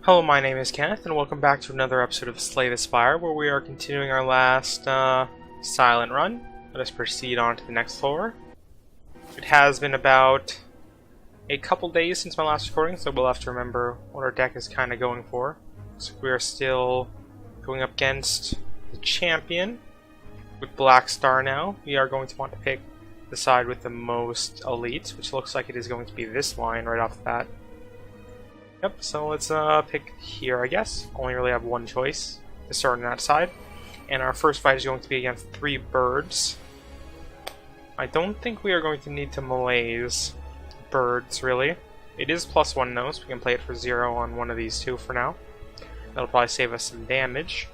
Hello, my name is Kenneth, and welcome back to another episode of Slay the Spire, where we are continuing our last silent run. Let us proceed on to the next floor. It has been about a couple days since my last recording, so we'll have to remember what our deck is kind of going for. So we are still going up against the champion with Black Star now. We are going to want to pick the side with the most elite, which looks like it is going to be this line right off the bat. Yep, so let's pick here, I guess. Only really have one choice to start on that side. And our first fight is going to be against 3 birds. I don't think we are going to need to malaise birds, really. It is +1 though, so we can play it for 0 on one of these two for now. That'll probably save us some damage.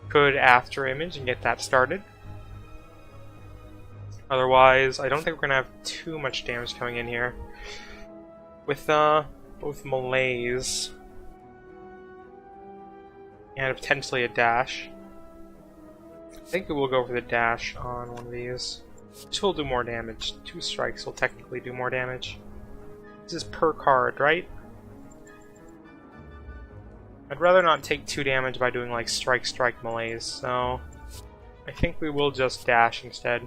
Could after image and get that started. Otherwise, I don't think we're going to have too much damage coming in here. With both malaise and potentially a dash. I think we will go for the dash on one of these. This will do more damage. 2 strikes will technically do more damage. This is per card, right? I'd rather not take 2 damage by doing like strike, strike, malaise, so I think we will just dash instead.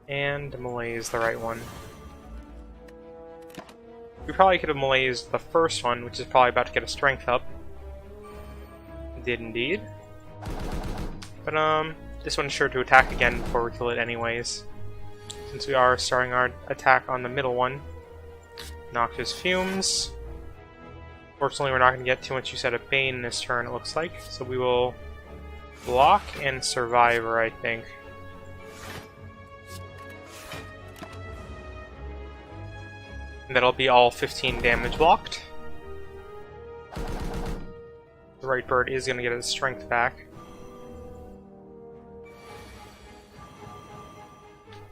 And malaise the right one. We probably could have malaised the first one, which is probably about to get a strength up. Did indeed. But this one's sure to attack again before we kill it anyways. Since we are starting our attack on the middle one. Noxious Fumes. Fortunately, we're not going to get too much use out of Bane this turn, it looks like. So we will block and Survivor, I think. And that'll be all 15 damage blocked. The right bird is going to get his strength back.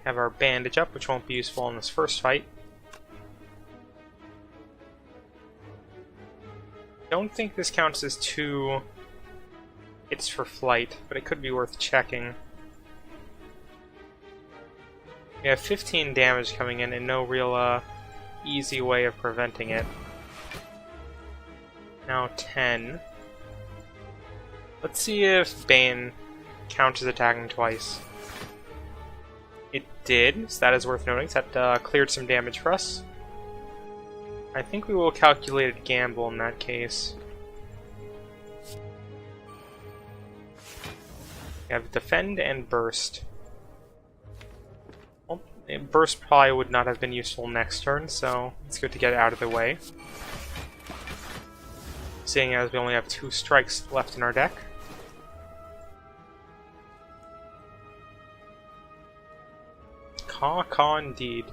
Have our bandage up, which won't be useful in this first fight. Don't think this counts as 2 hits for flight, but it could be worth checking. We have 15 damage coming in and no real easy way of preventing it. Now 10. Let's see if Bane counts as attacking twice. It did, so that is worth noting. So that cleared some damage for us. I think we will calculate a gamble in that case. We have Defend and Burst. Well, Burst probably would not have been useful next turn, so it's good to get it out of the way. Seeing as we only have 2 strikes left in our deck. Caw indeed.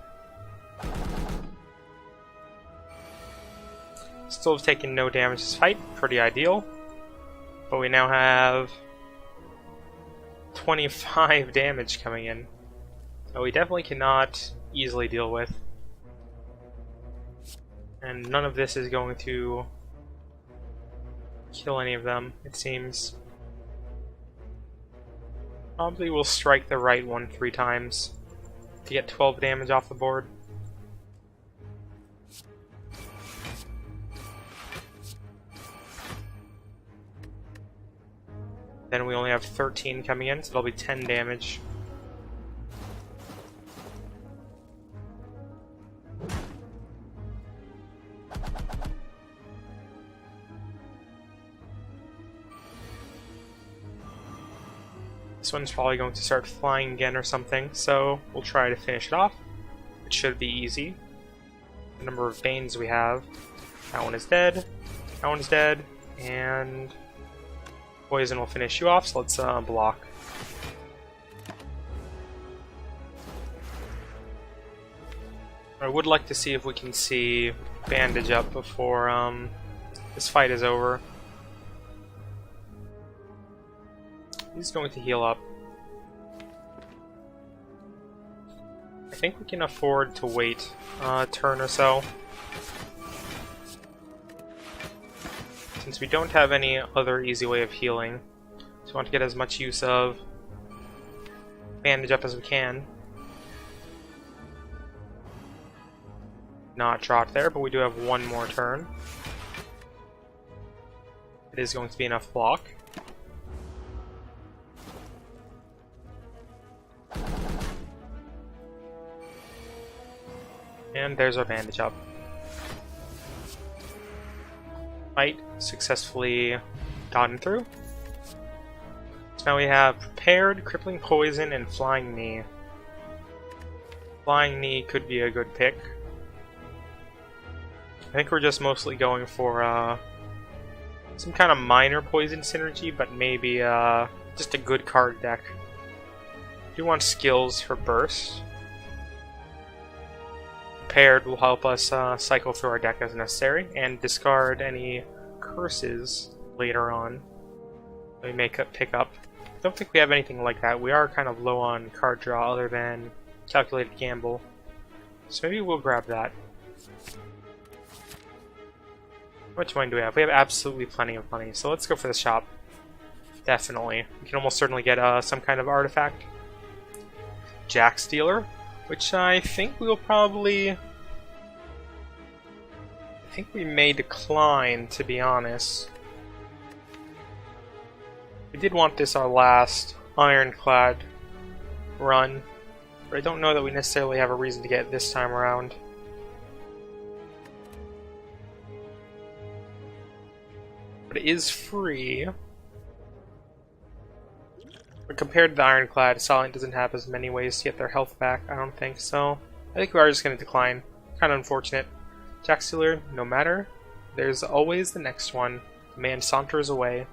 Still have taken no damage this fight, pretty ideal. But we now have 25 damage coming in. That we definitely cannot easily deal with. And none of this is going to kill any of them, it seems. Probably will strike the right one 3 times to get 12 damage off the board. Then we only have 13 coming in, so it'll be 10 damage. This one's probably going to start flying again or something, so we'll try to finish it off. It should be easy. The number of Banes we have. That one is dead. That one is dead. And Poison will finish you off, so let's block. I would like to see if we can see Bandage up before this fight is over. He's going to heal up. I think we can afford to wait a turn or so. Since we don't have any other easy way of healing. So we want to get as much use of Bandage up as we can. not draw it there, but we do have one more turn. It is going to be enough block. And there's our bandage up. Fight successfully gotten through. So now we have Prepared, Crippling Poison, and Flying Knee. Flying Knee could be a good pick. I think we're just mostly going for some kind of minor poison synergy, but maybe just a good card deck. Do want skills for Burst. Prepared will help us cycle through our deck as necessary, and discard any curses later on. We may pick up. Don't think we have anything like that. We are kind of low on card draw other than Calculated Gamble. So maybe we'll grab that. How much money do we have? We have absolutely plenty of money, so let's go for the shop. Definitely. We can almost certainly get some kind of artifact. Jack Stealer, which I think we will probably... I think we may decline, to be honest. We did want this our last Ironclad run, but I don't know that we necessarily have a reason to get it this time around. But it is free. But compared to the Ironclad, Silent doesn't have as many ways to get their health back, I don't think, so I think we are just going to decline. Kind of unfortunate. Jack Stealer, no matter. There's always the next one. The man saunters away.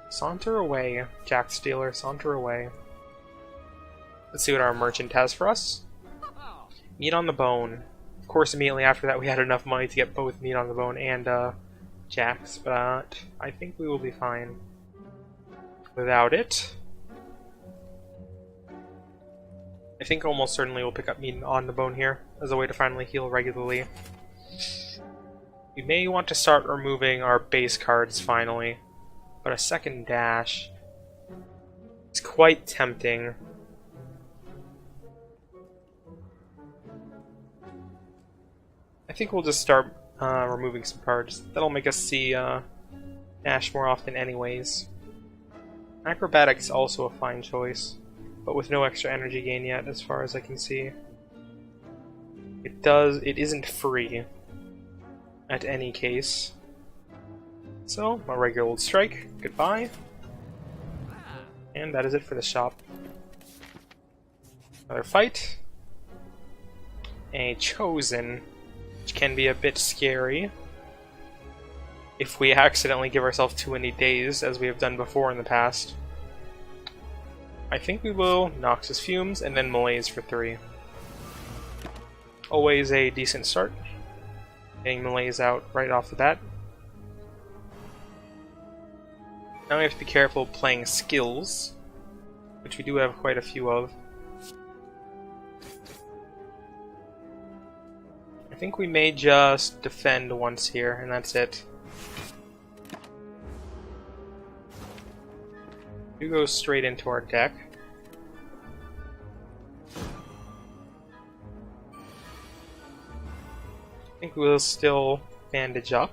Saunter away, Jack Stealer, saunter away. Let's see what our merchant has for us. Meat on the Bone. Of course, immediately after that we had enough money to get both Meat on the Bone and Jacks, but I think we will be fine without it. I think almost certainly we'll pick up Meat on the Bone here as a way to finally heal regularly. We may want to start removing our base cards finally, but a second dash is quite tempting. I think we'll just start removing some cards. That'll make us see dash more often anyways. Acrobatics is also a fine choice, but with no extra energy gain yet as far as I can see. It isn't free at any case. So, a regular old strike, goodbye. And that is it for the shop. Another fight. A Chosen, which can be a bit scary if we accidentally give ourselves too many days, as we have done before in the past. I think we will Noxus Fumes and then Malaise for 3. Always a decent start. Getting Malaise out right off the bat. Now we have to be careful playing skills, which we do have quite a few of. I think we may just defend once here, and that's it. We go straight into our deck. I think we'll still bandage up.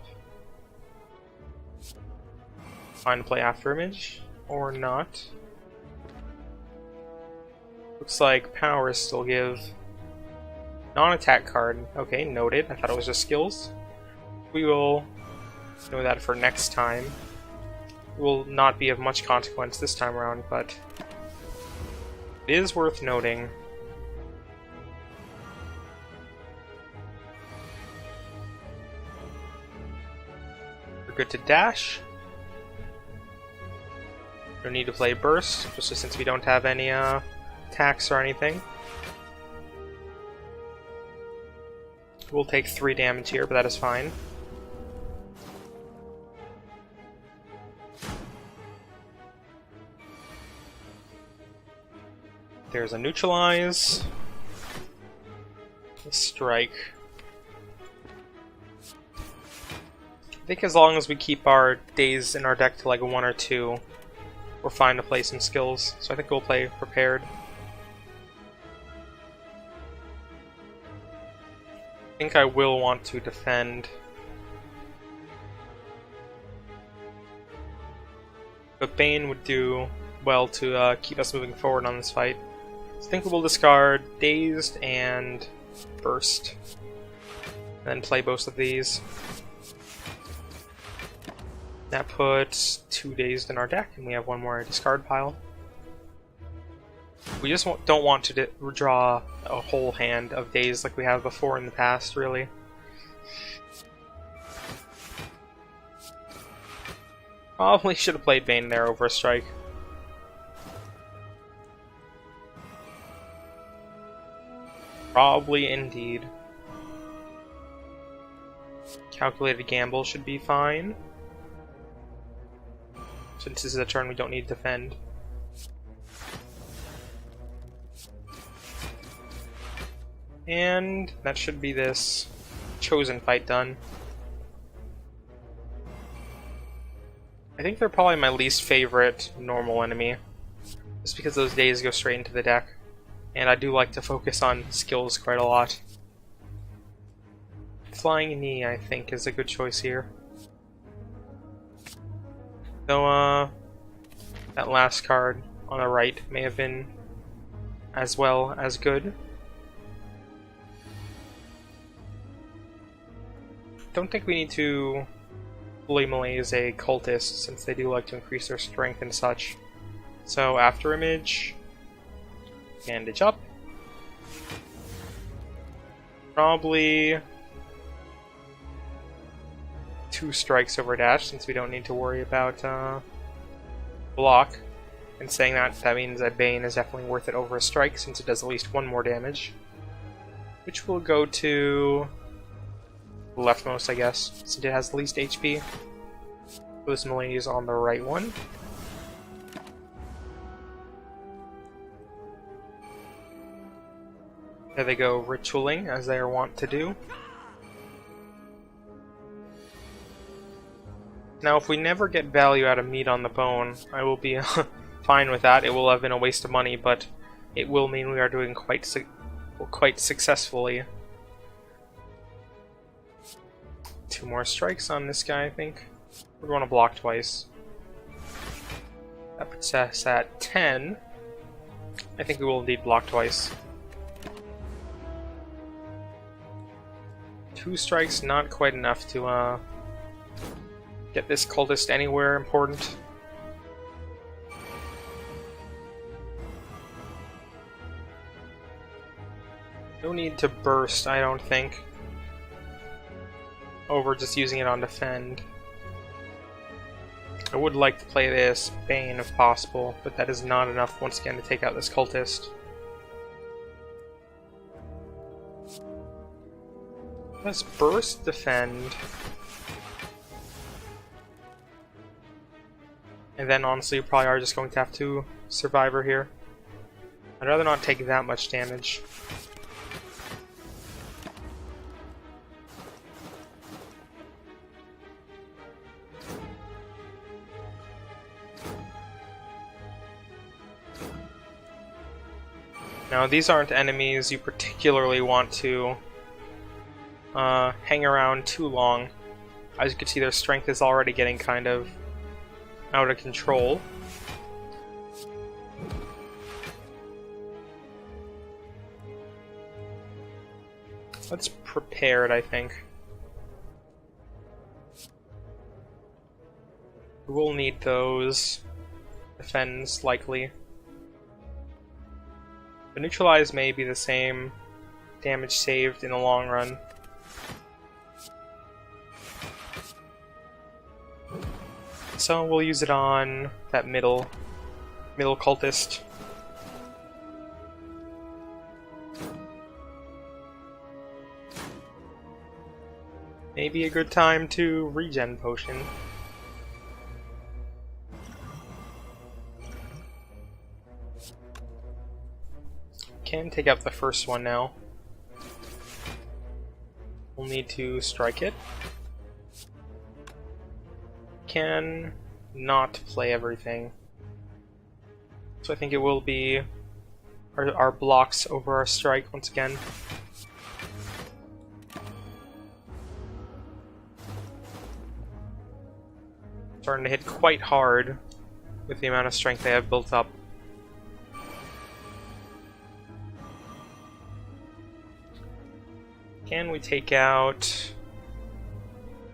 Fine to play After Image, or not. Looks like powers still give non-attack card. Okay, noted. I thought it was just skills. We will know that for next time. It will not be of much consequence this time around, but it is worth noting. We're good to dash. No need to play Burst, just since we don't have any attacks or anything. We'll take 3 damage here, but that is fine. There's a Neutralize. A Strike. I think as long as we keep our days in our deck to like 1 or 2, we're fine to play some skills, so I think we'll play Prepared. think I will want to defend. But Bane would do well to keep us moving forward on this fight. So I think we'll discard Dazed and Burst. And then play both of these. That puts 2 Dazed in our deck, and we have 1 more discard pile. We just don't want to draw a whole hand of Dazed like we have before in the past, really. Probably should have played Bane there over a strike. Probably indeed. Calculated gamble should be fine. Since this is a turn we don't need to defend. And that should be this chosen fight done. I think they're probably my least favorite normal enemy. Just because those days go straight into the deck. And I do like to focus on skills quite a lot. Flying Knee, I think, is a good choice here. Though, that last card on the right may have been as well as good. Don't think we need to fully malaise a cultist, since they do like to increase their strength and such. So, After Image, bandage up. Probably 2 strikes over dash, since we don't need to worry about block. And saying that means that Bane is definitely worth it over a strike, since it does at least 1 more damage. Which will go to the leftmost, I guess, since it has the least HP. Those malaise on the right one. There they go, ritualing, as they are wont to do. Now, if we never get value out of meat on the bone, I will be fine with that. It will have been a waste of money, but it will mean we are doing quite successfully. 2 more strikes on this guy, I think. We're going to block twice. That puts us at 10. I think we will indeed block twice. 2 strikes, not quite enough to get this cultist anywhere important. No need to burst, I don't think. Over just using it on defend. I would like to play this Bane if possible, but that is not enough once again to take out this cultist. Let's burst, defend. And then honestly we probably are just going to have to survivor here. I'd rather not take that much damage. Now these aren't enemies you particularly want to hang around too long. As you can see, their strength is already getting kind of out of control. Let's prepare it, I think. We will need those. Defends, likely. But neutralize may be the same damage saved in the long run. So we'll use it on that middle cultist. Maybe a good time to regen potion. Can take out the first one now. We'll need to strike it. Can not play everything. So I think it will be our blocks over our strike once again. starting to hit quite hard with the amount of strength they have built up. Can we take out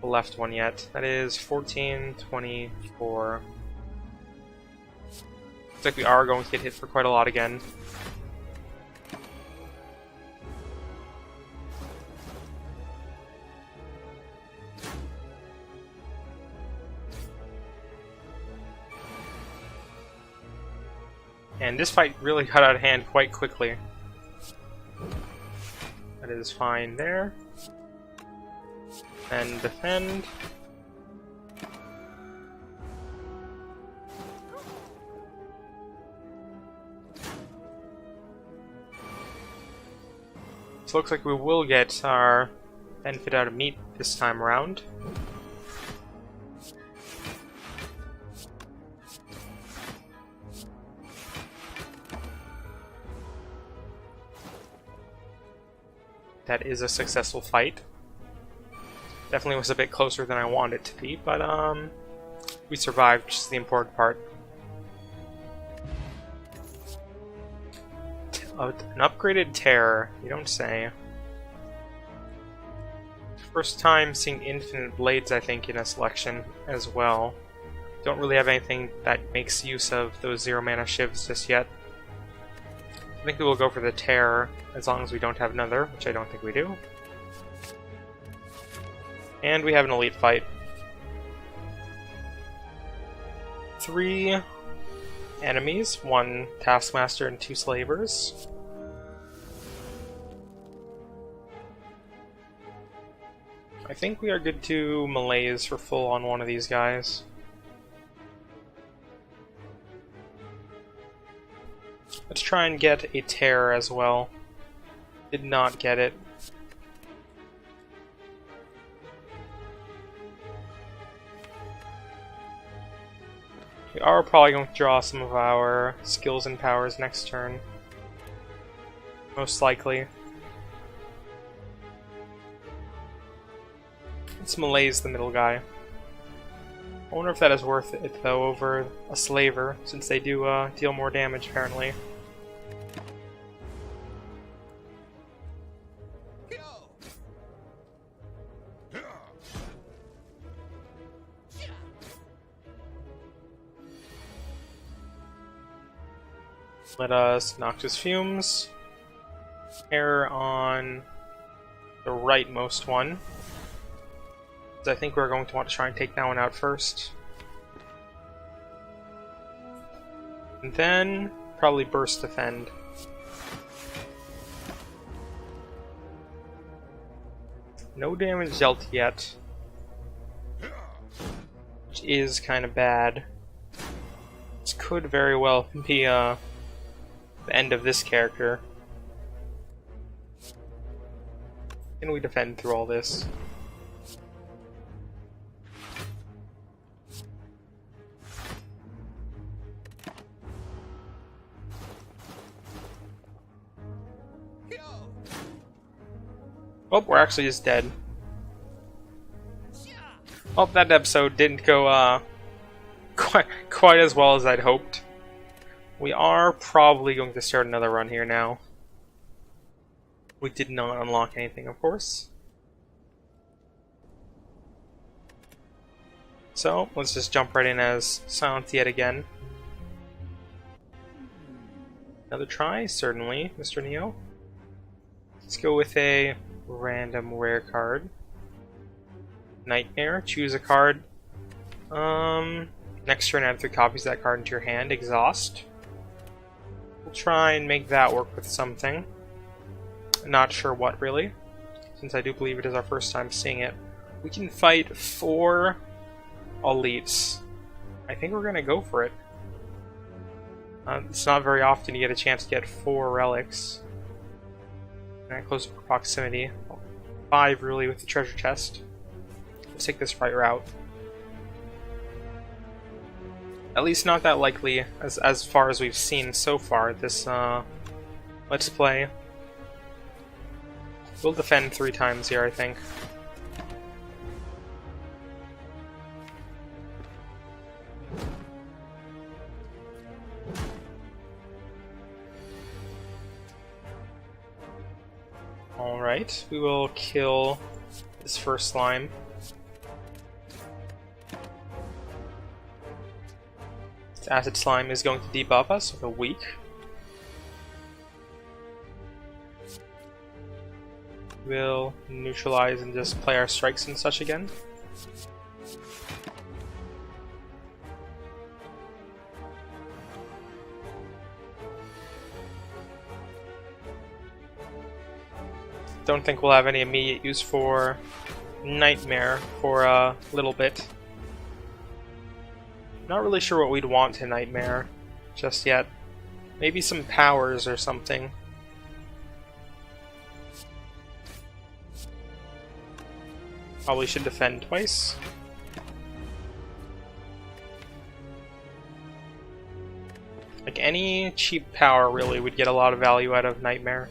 the left one yet? That is 14, 24. Looks like we are going to get hit for quite a lot again. And this fight really got out of hand quite quickly. That is fine there. And defend. So it looks like we will get our benefit out of meat this time around. That is a successful fight. Definitely was a bit closer than I wanted it to be, but we survived, which is the important part. An upgraded terror, you don't say. First time seeing infinite blades, I think, in a selection as well. Don't really have anything that makes use of those 0 mana shivs just yet. I think we will go for the terror, as long as we don't have another, which I don't think we do. And we have an elite fight. 3 enemies, 1 taskmaster and 2 slavers. I think we are good to melees for full on one of these guys. Let's try and get a terror as well. Did not get it. We are probably going to draw some of our skills and powers next turn. Most likely. Let's melees the middle guy. I wonder if that is worth it though over a slaver, since they do deal more damage apparently. Let us Noxious Fumes. Error on the rightmost one. I think we're going to want to try and take that one out first. And then probably Burst Defend. No damage dealt yet, which is kind of bad. This could very well be the end of this character. Can we defend through all this? Oh, we're actually just dead. Oh, that episode didn't go quite as well as I'd hoped. We are probably going to start another run here now. We did not unlock anything, of course. So, let's just jump right in as Silence yet again. Another try, certainly, Mr. Neo. Let's go with a random rare card. Nightmare, choose a card. Next turn add 3 copies of that card into your hand. Exhaust. We'll try and make that work with something. Not sure what really, since I do believe it is our first time seeing it. We can fight 4 elites. I think we're gonna go for it. It's not very often you get a chance to get 4 relics. And close proximity. 5 really with the treasure chest. Let's take this right route. At least not that likely as far as we've seen so far this Let's Play. We'll defend 3 times here, I think. Alright, we will kill this first slime. This acid slime is going to debuff us with a weak. We'll neutralize and just play our strikes and such again. Don't think we'll have any immediate use for Nightmare for a little bit. Not really sure what we'd want to Nightmare just yet. Maybe some powers or something. Probably should defend twice. Like any cheap power really would get a lot of value out of Nightmare.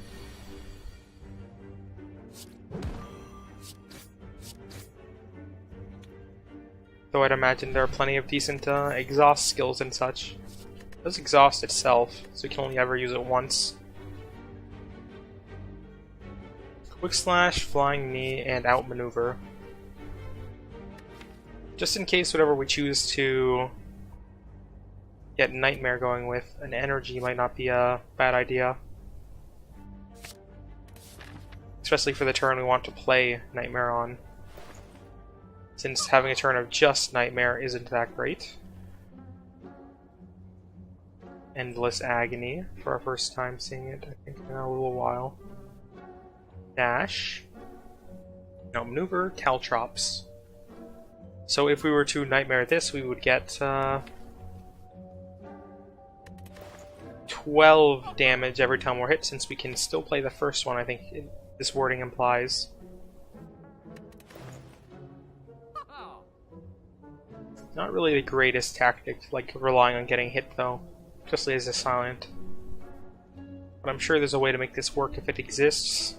Though I'd imagine there are plenty of decent exhaust skills and such. It does exhaust itself, so you can only ever use it once. Quick Slash, Flying Knee, and Outmaneuver. Just in case whatever we choose to get Nightmare going with, an energy might not be a bad idea. Especially for the turn we want to play Nightmare on. Since having a turn of just Nightmare isn't that great. Endless Agony for our first time seeing it, I think, in a little while. Dash. No, Maneuver, Caltrops. So if we were to Nightmare this, we would get 12 damage every time we're hit, since we can still play the first one, I think this wording implies. Not really the greatest tactic, like relying on getting hit though, especially as a silent. But I'm sure there's a way to make this work if it exists.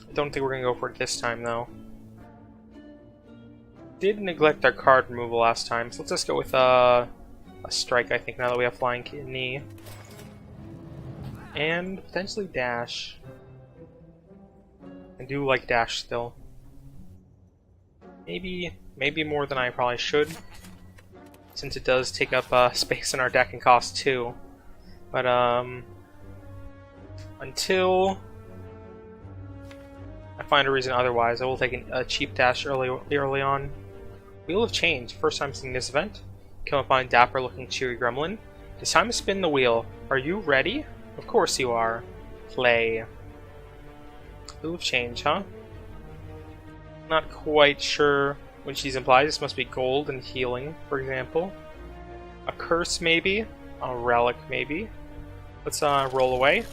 I don't think we're gonna go for it this time though. Did neglect our card removal last time, so let's just go with a strike, I think, now that we have Flying Knee. And potentially Dash. I do like Dash still. Maybe more than I probably should, since it does take up space in our deck and cost 2. But until I find a reason otherwise, I will take a cheap dash early on. Wheel of Change, first time seeing this event. Come upon dapper looking cheery gremlin. It's time to spin the wheel. Are you ready? Of course you are. Play. Wheel of Change, huh? Not quite sure what she's implied. This must be gold and healing, for example. A curse, maybe. A relic, maybe. Let's roll away.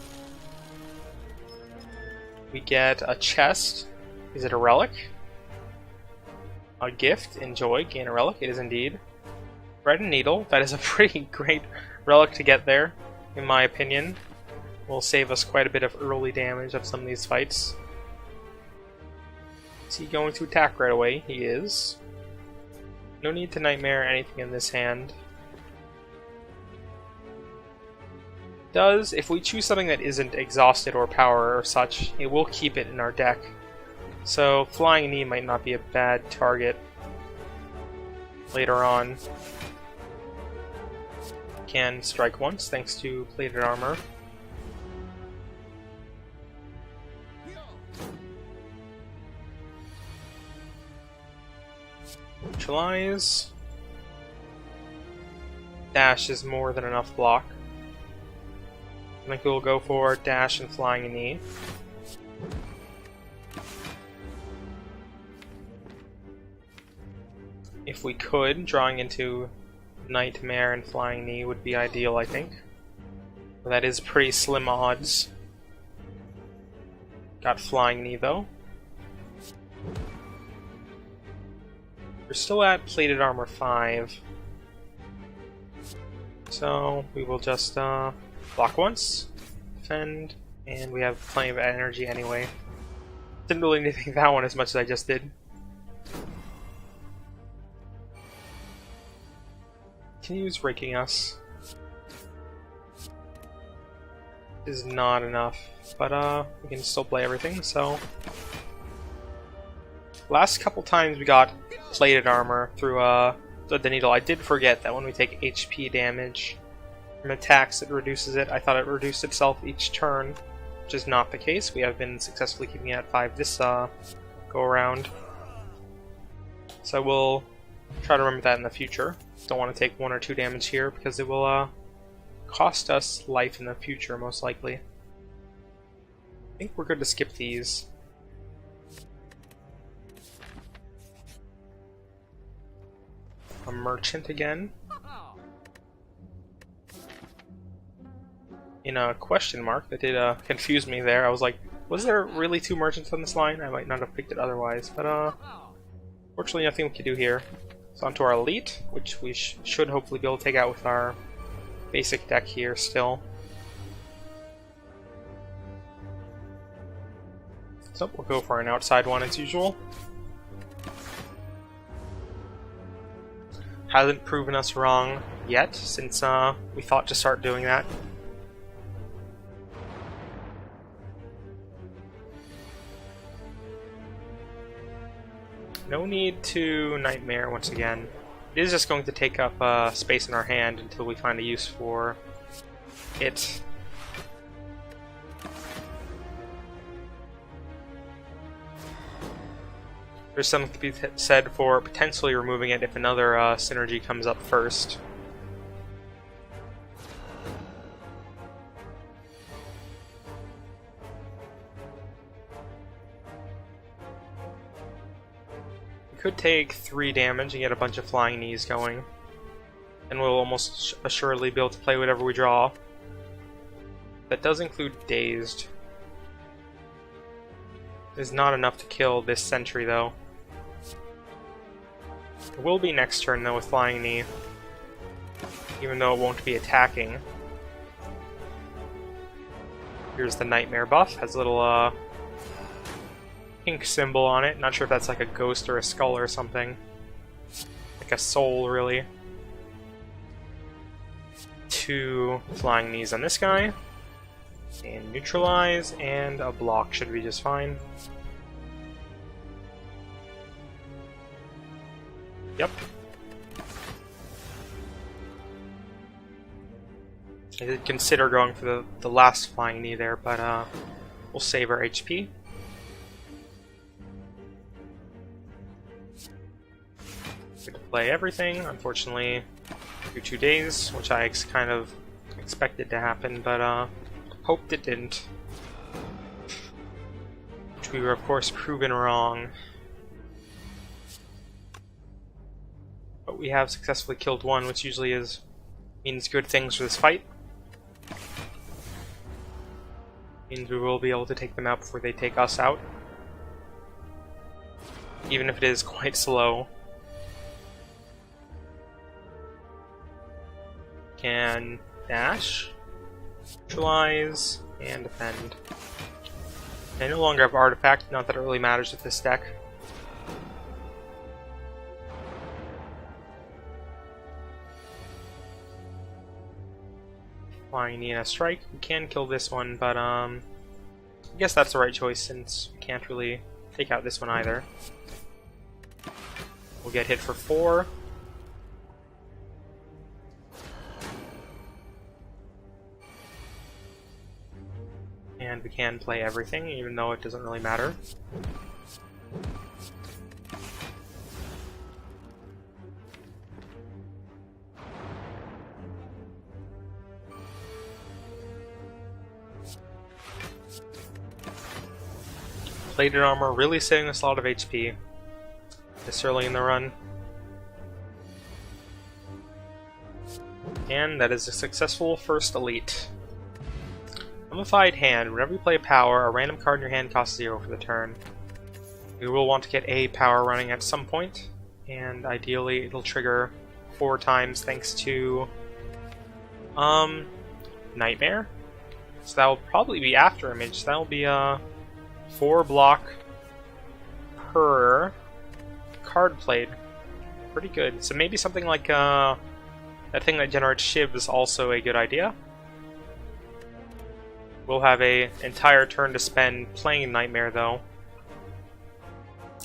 We get a chest. Is it a relic? A gift. Enjoy. Gain a relic. It is indeed. Thread and needle. That is a pretty great relic to get there, in my opinion. Will save us quite a bit of early damage of some of these fights. Is he going to attack right away? He is. No need to Nightmare anything in this hand. If we choose something that isn't exhausted or power or such, it will keep it in our deck. So Flying Knee might not be a bad target later on. Can strike once thanks to plated armor. Neutralize. Dash is more than enough block. I think we'll go for Dash and Flying Knee. If we could, drawing into Nightmare and Flying Knee would be ideal, I think. But that is pretty slim odds. Got Flying Knee though. We're still at plated armor 5. So we will just block once, defend, and we have plenty of energy anyway. Didn't really need to think that one as much as I just did. Continues raking us. is not enough, but we can still play everything, so... Last couple times we got plated armor through the needle. I did forget that when we take HP damage from attacks, it reduces it. I thought it reduced itself each turn, which is not the case. We have been successfully keeping it at 5 this go around. So I will try to remember that in the future. Don't want to take 1 or 2 damage here because it will cost us life in the future, most likely. I think we're good to skip these. A merchant again. In a question mark, that did confuse me there. I was like, was there really 2 merchants on this line? I might not have picked it otherwise, but fortunately nothing we can do here. So onto our elite, which we should hopefully be able to take out with our basic deck here still. So we'll go for an outside one as usual. Hasn't proven us wrong yet, since we thought to start doing that. No need to Nightmare once again. It is just going to take up space in our hand until we find a use for it. There's something to be said for potentially removing it if another synergy comes up first. We could take 3 damage and get a bunch of flying knees going, and we'll almost assuredly be able to play whatever we draw. That does include Dazed. Is not enough to kill this sentry though. It will be next turn though with Flying Knee, even though it won't be attacking. Here's the Nightmare buff, has a little pink symbol on it. Not sure if that's like a ghost or a skull or something. Like a soul, really. 2 Flying Knees on this guy. And neutralize, and a block should be just fine. Yep. I did consider going for the last Flying Knee there, but we'll save our HP. Good to play everything. Unfortunately, do 2 days, which I kind of expected to happen, but hoped it didn't. Which we were, of course, proven wrong. But we have successfully killed 1, which usually means good things for this fight. Means we will be able to take them out before they take us out. Even if it is quite slow. Can dash, neutralize, and defend. I no longer have Artifact, not that it really matters with this deck. Flying Knee and a strike. We can kill this one, but I guess that's the right choice since we can't really take out this one either. We'll get hit for 4. And we can play everything, even though it doesn't really matter. Plated armor really saving us a lot of HP this early in the run. And that is a successful first elite. Mummified Hand. Whenever you play a power, a random card in your hand costs 0 for the turn. We will want to get a power running at some point, and ideally it'll trigger 4 times thanks to Nightmare. So that will probably be After Image. That will be 4 block per card played. Pretty good. So maybe something like that thing that generates Shiv is also a good idea. We'll have an entire turn to spend playing Nightmare, though.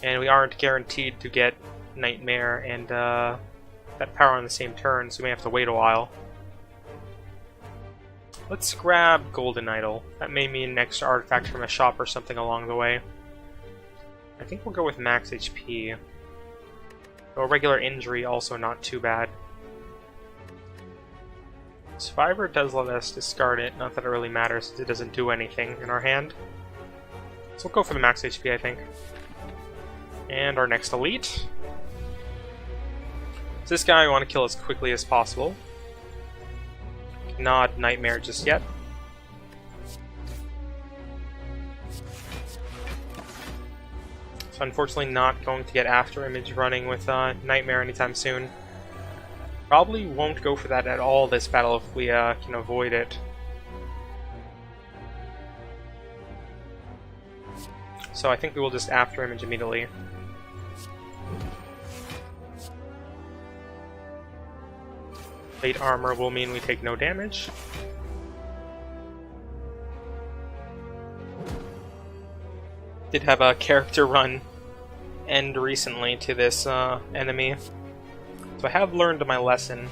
And we aren't guaranteed to get Nightmare and that power on the same turn, so we may have to wait a while. Let's grab Golden Idol. That may mean an extra artifact from a shop or something along the way. I think we'll go with max HP. Though a regular injury also not too bad. Survivor does let us discard it, not that it really matters since it doesn't do anything in our hand. So we'll go for the max HP, I think. And our next elite. So this guy we want to kill as quickly as possible. Not Nightmare just yet. So unfortunately not going to get After Image running with Nightmare anytime soon. Probably won't go for that at all this battle if we can avoid it. So I think we will just After Image immediately. Plate armor will mean we take no damage. Did have a character run end recently to this enemy. So I have learned my lesson.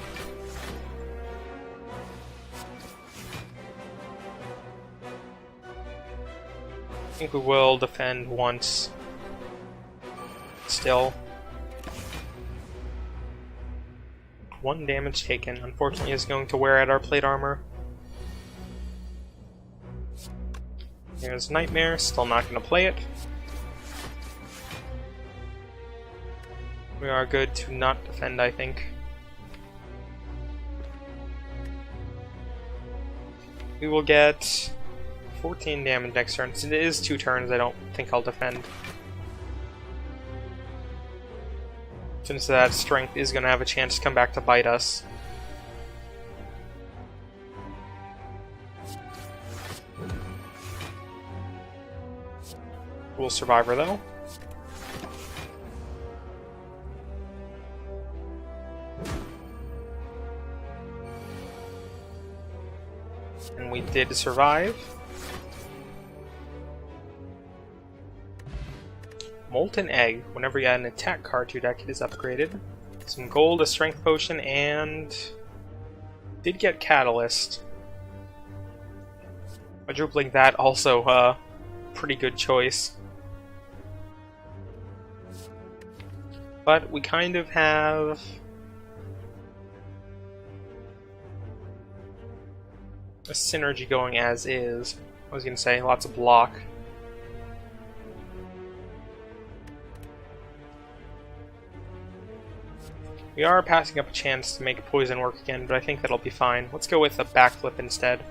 I think we will defend once. Still. 1 damage taken. Unfortunately is going to wear out our plate armor. Here's Nightmare, still not going to play it. We are good to not defend, I think. We will get 14 damage next turn. Since it is 2 turns, I don't think I'll defend. Since that strength is going to have a chance to come back to bite us. Cool Survivor, though. And we did survive. Molten Egg. Whenever you add an attack card to your deck, it is upgraded. Some gold, a strength potion, and did get Catalyst. Quadrupling that, also a pretty good choice. But we kind of have a synergy going as is. I was going to say, lots of block. We are passing up a chance to make poison work again, but I think that'll be fine. Let's go with a backflip instead.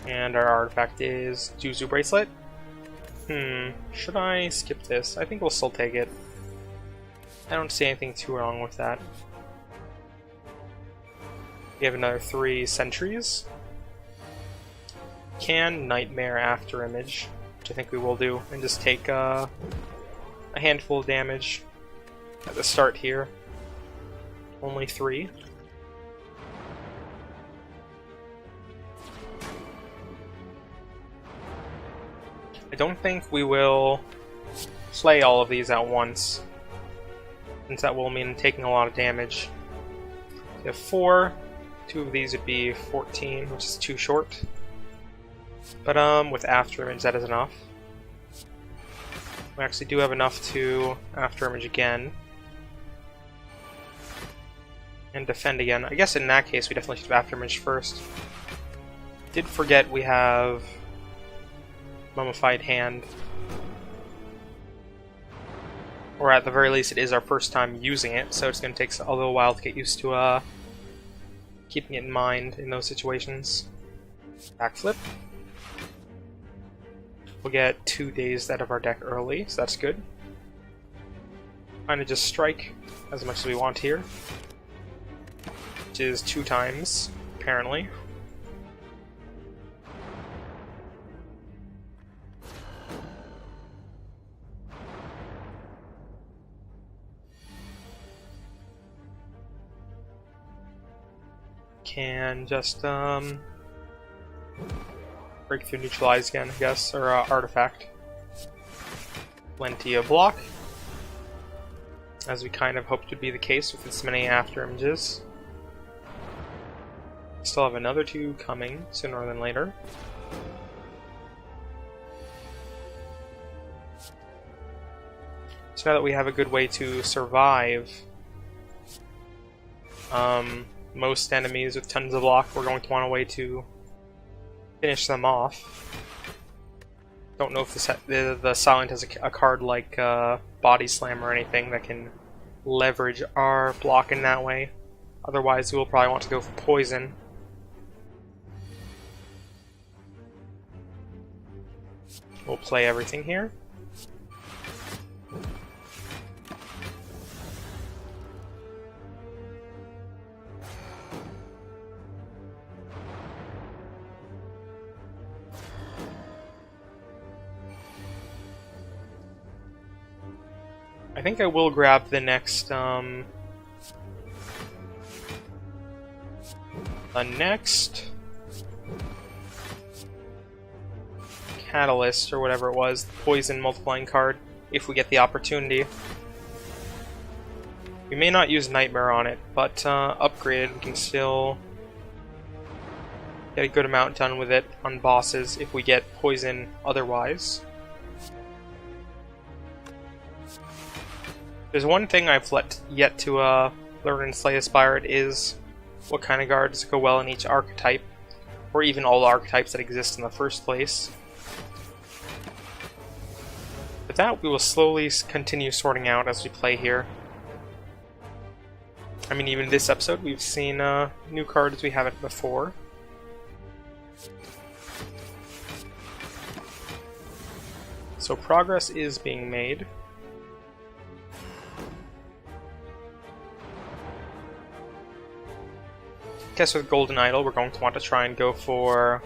And our artifact is Juzu Bracelet. Should I skip this? I think we'll still take it. I don't see anything too wrong with that. We have another 3 sentries. Can Nightmare After Image, which I think we will do, and just take a handful of damage at the start here. Only 3. I don't think we will play all of these at once, since that will mean taking a lot of damage. We have 4. 2 of these would be 14, which is too short. But with After Image, that is enough. We actually do have enough to After Image again. And defend again. I guess in that case we definitely should have After Image first. Did forget we have Mummified Hand. Or at the very least it is our first time using it, so it's going to take a little while to get used to keeping it in mind in those situations. Backflip. We'll get 2 days out of our deck early, so that's good. Kind of just strike as much as we want here. Which is 2 times, apparently. Can just Breakthrough neutralize again, I guess, or artifact. Plenty of block, as we kind of hoped would be the case with its many after images. Still have another 2 coming sooner than later. So now that we have a good way to survive most enemies with tons of block, we're going to want a way to finish them off. Don't know if the Silent has a card like Body Slam or anything that can leverage our block in that way. Otherwise, we'll probably want to go for Poison. We'll play everything here. I think I will grab the next, Catalyst, or whatever it was, the Poison multiplying card, if we get the opportunity. We may not use Nightmare on it, but upgraded, we can still get a good amount done with it on bosses if we get Poison otherwise. There's one thing I've yet to learn in Slay the Spire. It is what kind of guards go well in each archetype, or even all archetypes that exist in the first place. But that we will slowly continue sorting out as we play here. I mean, even this episode we've seen new cards we haven't before. So progress is being made. I guess with Golden Idol, we're going to want to try and go for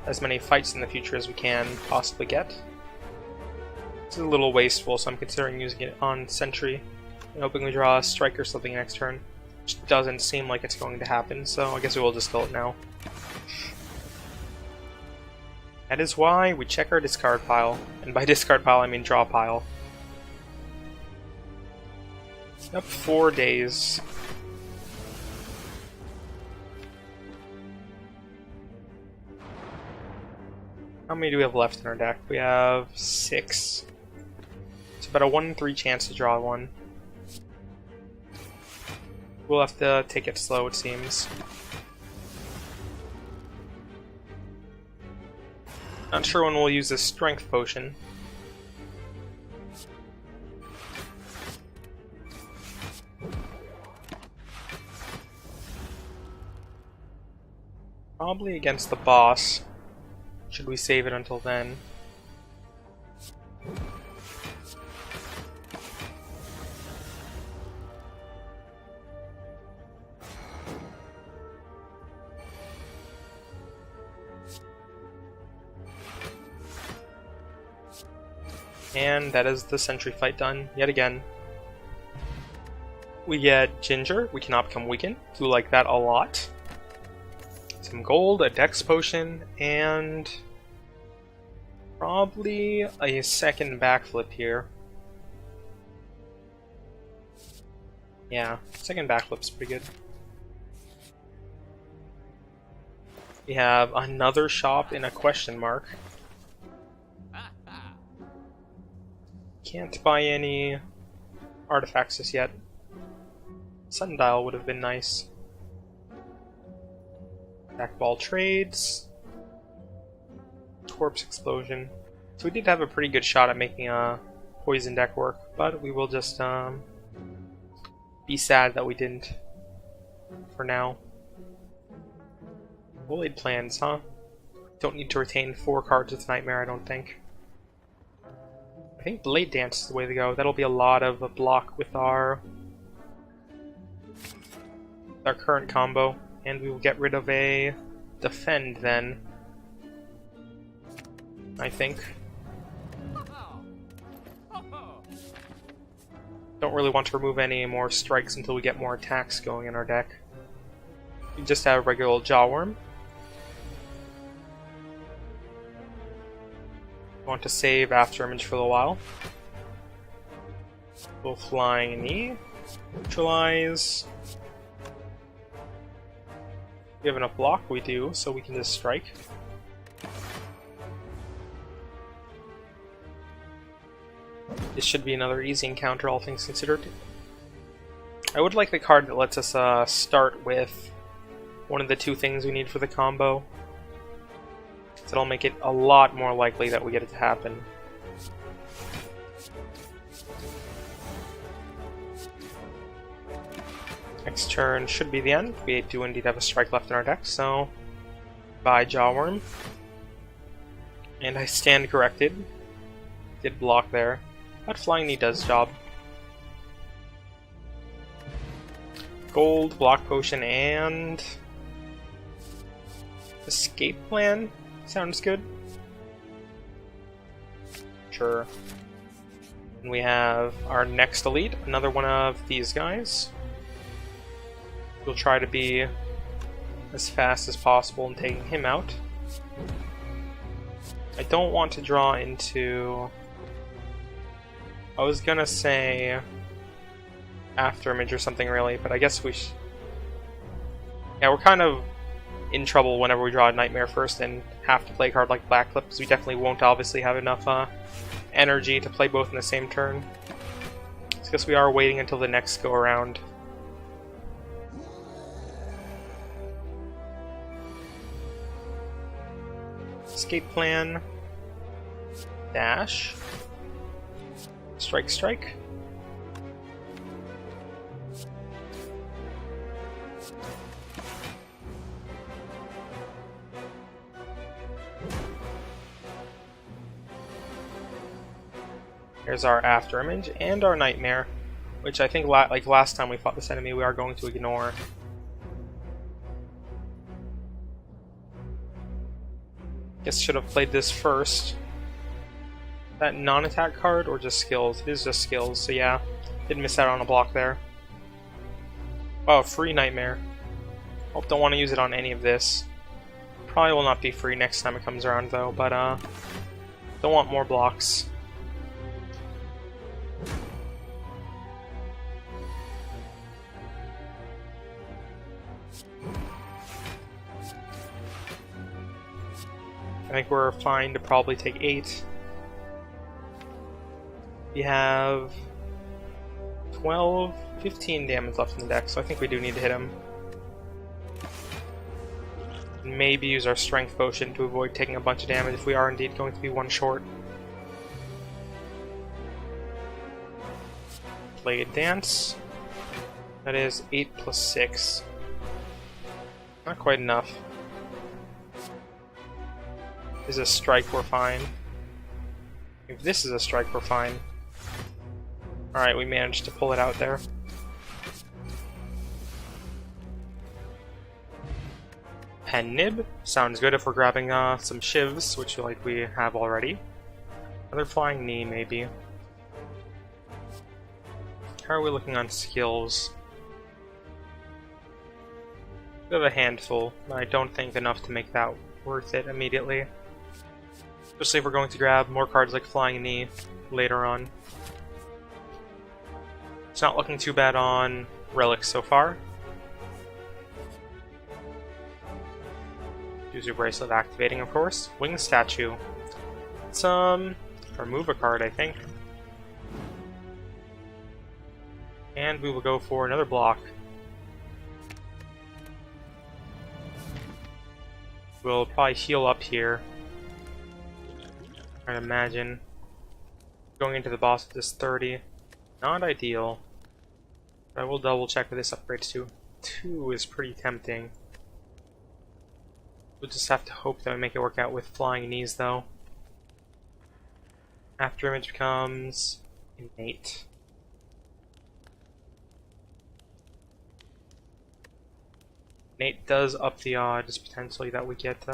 as many fights in the future as we can possibly get. It's a little wasteful, so I'm considering using it on Sentry and hoping we draw a strike or something next turn, which doesn't seem like it's going to happen, so I guess we will just kill it now. That is why we check our discard pile, and by discard pile I mean draw pile. Yep, 4 days. How many do we have left in our deck? We have 6. It's about a 1 in 3 chance to draw one. We'll have to take it slow, it seems. Not sure when we'll use this Strength Potion. Probably against the boss. Should we save it until then? And that is the Sentry fight done, yet again. We get Ginger, we cannot become weakened. Do like that a lot. Some gold, a Dex Potion, and probably a second backflip here. Yeah, second backflip's pretty good. We have another shop in a question mark. Can't buy any artifacts just yet. Sundial would have been nice. Backball trades. Corpse explosion. So we did have a pretty good shot at making a poison deck work, but we will just be sad that we didn't for now. Bullied plans, huh? Don't need to retain 4 cards with Nightmare, I don't think. I think Blade Dance is the way to go. That'll be a lot of a block with our current combo, and we will get rid of a Defend then, I think. Don't really want to remove any more strikes until we get more attacks going in our deck. We just have a regular old Jawworm. Want to save after image for a little while. We'll flying knee. Neutralize. We have enough block, we do, so we can just strike. This should be another easy encounter, all things considered. I would like the card that lets us start with one of the two things we need for the combo. So that'll make it a lot more likely that we get it to happen. Next turn should be the end. We do indeed have a strike left in our deck, so bye Jawworm. And I stand corrected. Did block there. But Flying Knee does job. Gold, Block Potion, and Escape Plan sounds good. Sure. And we have our next elite, another one of these guys. We'll try to be as fast as possible in taking him out. I don't want to draw into... I was gonna say after image or something really, but I guess we yeah, we're kind of in trouble whenever we draw a Nightmare first and have to play a card like Black Clip, because we definitely won't obviously have enough energy to play both in the same turn. So I guess we are waiting until the next go around. Escape Plan. Dash. Strike, strike. Here's our after image and our Nightmare, which I think like last time we fought this enemy we are going to ignore. Guess should have played this first. That non-attack card or just skills? It is just skills, so yeah. Did miss out on a block there. Oh, free Nightmare. Hope don't want to use it on any of this. Probably will not be free next time it comes around though, but don't want more blocks. I think we're fine to probably take 8. We have 12, 15 damage left in the deck, so I think we do need to hit him. Maybe use our Strength Potion to avoid taking a bunch of damage if we are indeed going to be one short. Play a Dance. That is 8 plus 6. Not quite enough. This is a strike, we're fine. If this is a strike, we're fine. Alright, we managed to pull it out there. Pen Nib. Sounds good if we're grabbing some shivs, which like we have already. Another Flying Knee, maybe. How are we looking on skills? We have a handful, but I don't think enough to make that worth it immediately. Especially if we're going to grab more cards like Flying Knee later on. It's not looking too bad on relics so far. User Bracelet activating, of course. Wing Statue. Let's remove a card, I think. And we will go for another block. We'll probably heal up here. I'd imagine. Going into the boss with this 30. Not ideal. But I will double check with this upgrade too. 2 is pretty tempting. We'll just have to hope that we make it work out with Flying Knees though. After image becomes innate. Innate does up the odds potentially that we get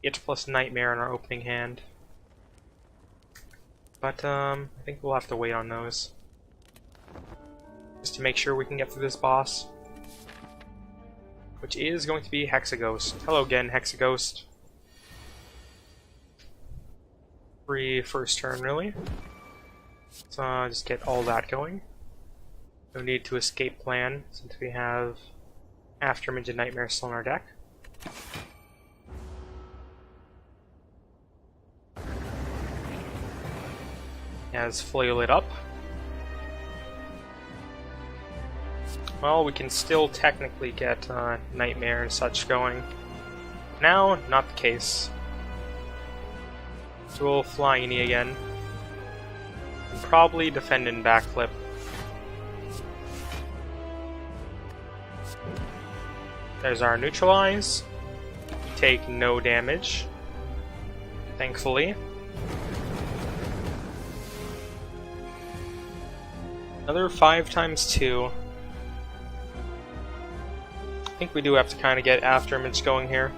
it plus Nightmare in our opening hand. But I think we'll have to wait on those. Just to make sure we can get through this boss. Which is going to be Hexaghost. Hello again, Hexaghost. free first turn, really. So just get all that going. No need to escape plan, since we have Afterimage and Nightmare still in our deck. He has fully lit up. Well, we can still technically get Nightmare and such going. Now, not the case. So we'll Flying Knee again. And probably defend and backflip. There's our neutralize. We take no damage, thankfully. Another 5x2. I think we do have to kind of get Afterimage going here.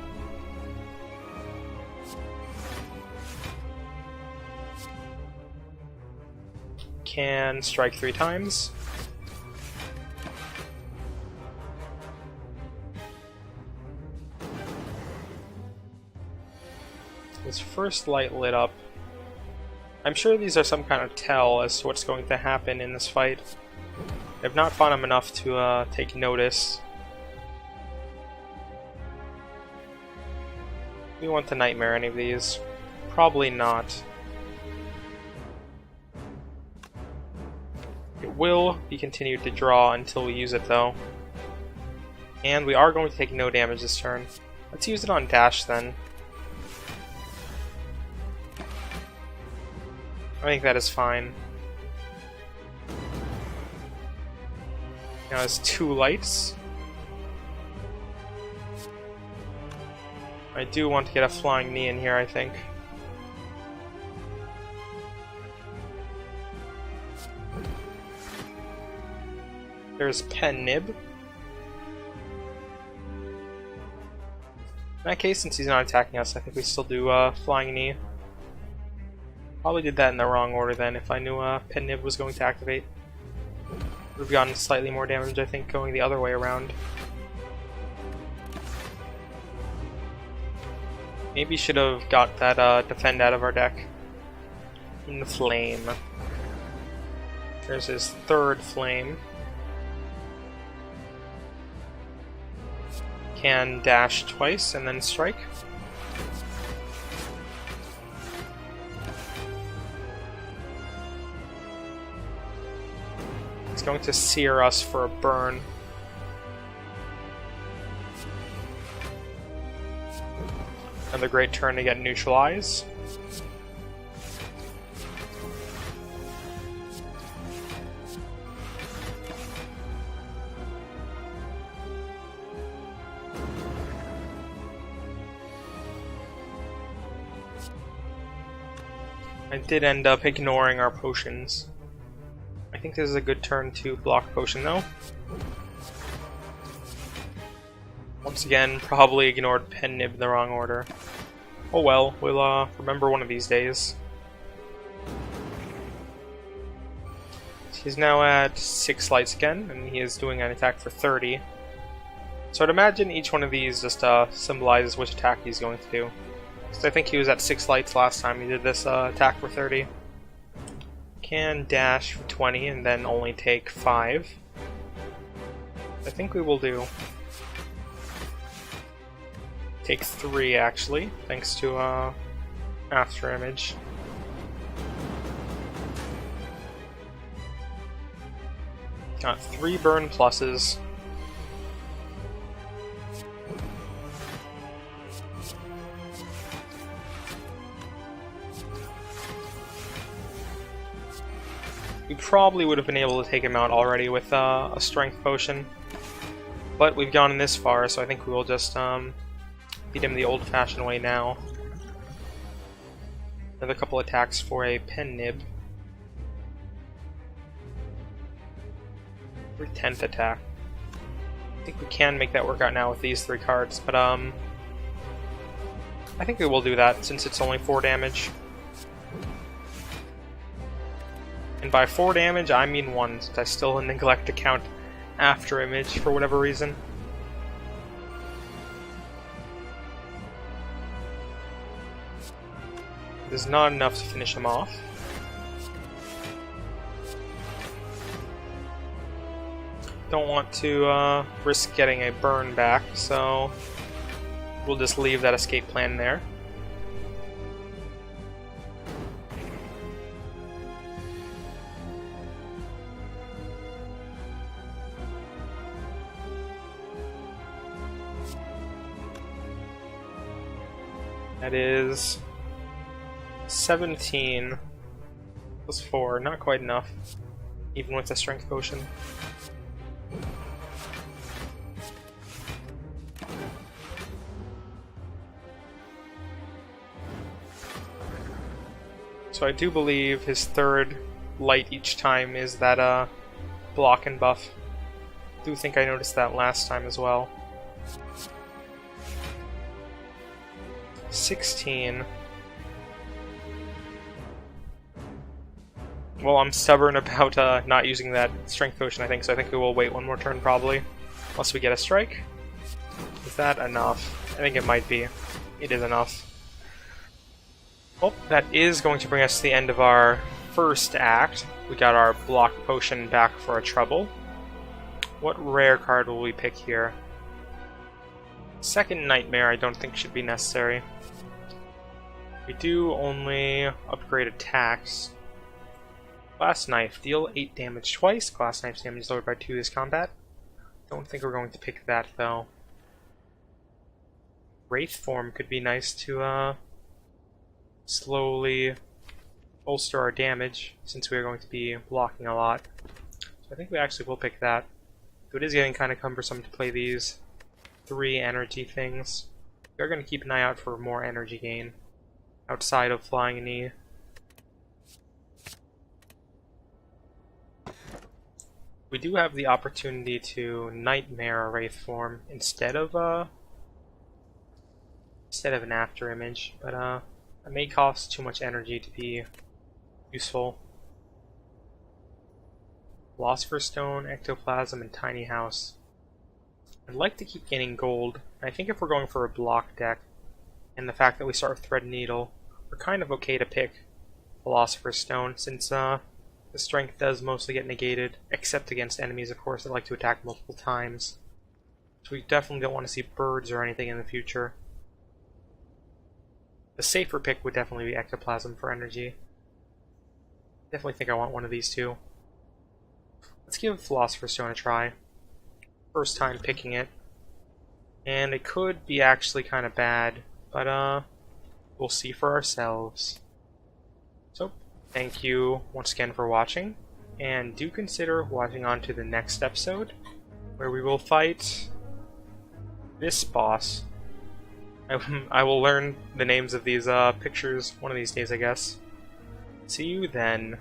Can strike 3 times. His first light lit up. I'm sure these are some kind of tell as to what's going to happen in this fight. I've not found him enough to take notice. Do we want to Nightmare any of these? Probably not. It will be continued to draw until we use it though. And we are going to take no damage this turn. Let's use it on Dash then. I think that is fine. Now it's 2 lights. I do want to get a Flying Knee in here, I think. There's Pen Nib. In that case, since he's not attacking us, I think we still do Flying Knee. Probably did that in the wrong order then, if I knew Pen Nib was going to activate. Would have gotten slightly more damage, I think, going the other way around. Maybe should have got that defend out of our deck. In the flame. There's his 3rd flame. Can dash twice and then strike. It's going to sear us for a burn. Another great turn to get neutralize. I did end up ignoring our potions. I think this is a good turn to block potion though. Once again, probably ignored Pen Nib in the wrong order. Oh well, we'll remember one of these days. He's now at 6 lights again, and he is doing an attack for 30. So I'd imagine each one of these just symbolizes which attack he's going to do. So I think he was at 6 lights last time he did this attack for 30. Can dash for 20 and then only take 5. I think we will do. Take 3 actually, thanks to Afterimage. Got 3 burn pluses. We probably would have been able to take him out already with a strength potion. But we've gone this far, so I think we will just beat him the old-fashioned way now. Another couple attacks for a Pen Nib. 10th attack. I think we can make that work out now with these 3 cards, but I think we will do that since it's only 4 damage. And by 4 damage, I mean 1, since I still neglect to count Afterimage for whatever reason. is not enough to finish him off. Don't want to risk getting a burn back, so we'll just leave that escape plan there. That is 17 plus 4, not quite enough, even with the strength potion. So I do believe his third light each time is that block and buff. I do think I noticed that last time as well. 16. Well, I'm stubborn about not using that strength potion, I think, so I think we will wait one more turn probably. Unless we get a strike. Is that enough? I think it might be. It is enough. Well, that is going to bring us to the end of our first act. We got our block potion back for a trouble. What rare card will we pick here? Second Nightmare I don't think should be necessary. We do only upgrade attacks. Glass Knife, deal 8 damage twice. Glass Knife's damage is lowered by 2 this combat. Don't think we're going to pick that though. Wraith Form could be nice to slowly bolster our damage since we are going to be blocking a lot. So I think we actually will pick that. It is getting kind of cumbersome to play these 3 energy things. We are going to keep an eye out for more energy gain outside of Flying Knee. We do have the opportunity to Nightmare a Wraith Form instead of an After Image, but it may cost too much energy to be useful. Philosopher's Stone, Ectoplasm, and Tiny House. I'd like to keep gaining gold. I think if we're going for a block deck, and the fact that we start with Thread Needle, we're kind of okay to pick Philosopher's Stone, since the strength does mostly get negated, except against enemies, of course, that like to attack multiple times. So we definitely don't want to see birds or anything in the future. The safer pick would definitely be Ectoplasm for energy. Definitely think I want one of these two. Let's give Philosopher's Stone a try. First time picking it. And it could be actually kind of bad, but we'll see for ourselves. So, thank you once again for watching, and do consider watching on to the next episode, where we will fight this boss. I will learn the names of these pictures one of these days, I guess. See you then.